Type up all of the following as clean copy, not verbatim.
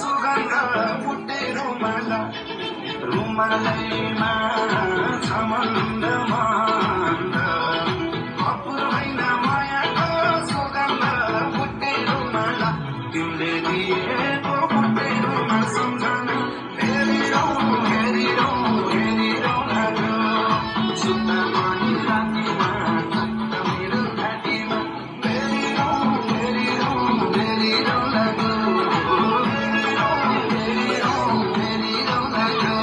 सुगन्ध फुटे रुमाला रुमालैमा छ मन्द मन्द अपूर्वैन मायाको सुगन्ध फुटे रुमाला तिमीले दिएको फुटे रुमाल सम्झना हेरिरौँ हेरिरौँ हेरिरौँ लाग्यो सुत्दा पनि रातिमा थक्क मेरो घाँटीमा हेरिरौँ हेरिरौँ हेरिरौँ लाग्यो हेरिरौँ हेरिरौँ हेरिरौँ लाग्यो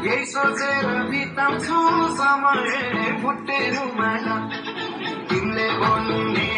यही सोचेर बिताउँछु समय फुटे रुमाला तिमीले बोल्ने